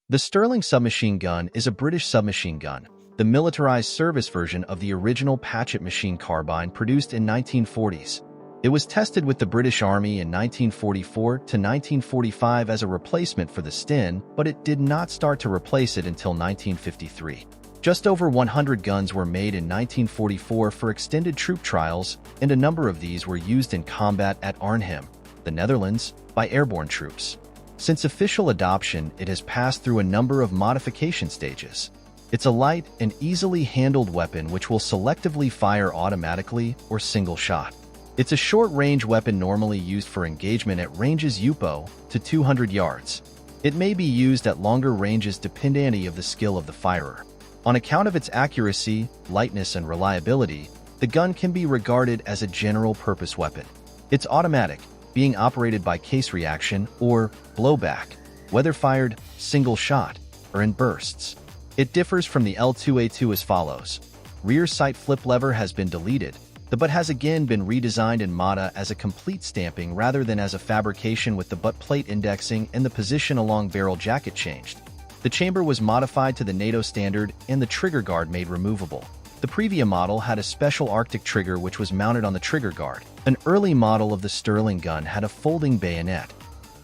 The Sterling submachine gun is a British submachine gun, the militarized service version of the original Patchett machine carbine produced in 1940s. It was tested with the British Army in 1944 to 1945 as a replacement for the STEN, but it did not start to replace it until 1953. Just over 100 guns were made in 1944 for extended troop trials, and a number of these were used in combat at Arnhem, the Netherlands, by airborne troops. Since official adoption, it has passed through a number of modification stages. It's a light and easily handled weapon which will selectively fire automatically or single shot. It's a short-range weapon normally used for engagement at ranges UPO to 200 yards. It may be used at longer ranges depending on the skill of the firer. On account of its accuracy, lightness, and reliability, the gun can be regarded as a general-purpose weapon. It's automatic, being operated by case reaction or blowback, whether fired single shot or in bursts. It differs from the L2A3 as follows. Rear sight flip lever has been deleted. The butt has again been redesigned in MODA as a complete stamping rather than as a fabrication, with the butt plate indexing and the position along barrel jacket changed. The chamber was modified to the NATO standard and the trigger guard made removable. The previous model had a special Arctic trigger which was mounted on the trigger guard. An early model of the Sterling gun had a folding bayonet.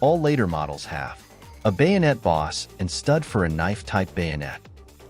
All later models have a bayonet boss and stud for a knife-type bayonet.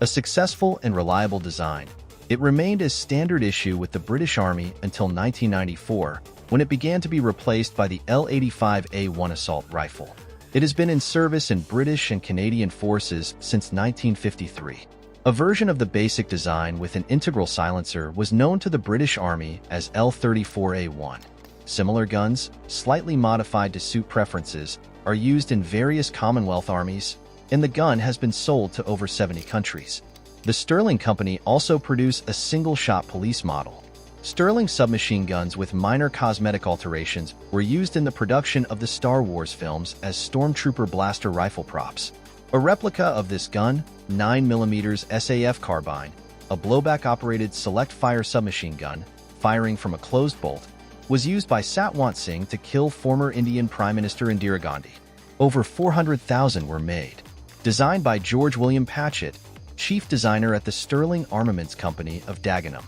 A successful and reliable design, it remained as standard issue with the British Army until 1994, when it began to be replaced by the L85A1 assault rifle. It has been in service in British and Canadian forces since 1953. A version of the basic design with an integral silencer was known to the British Army as L34A1. Similar guns, slightly modified to suit preferences, are used in various Commonwealth armies, and the gun has been sold to over 70 countries. The Sterling Company also produced a single-shot police model. Sterling submachine guns with minor cosmetic alterations were used in the production of the Star Wars films as stormtrooper blaster rifle props. A replica of this gun, 9mm SAF carbine, a blowback-operated select-fire submachine gun, firing from a closed bolt, was used by Satwant Singh to kill former Indian Prime Minister Indira Gandhi. Over 400,000 were made. Designed by George William Patchett, chief designer at the Sterling Armaments Company of Dagenham.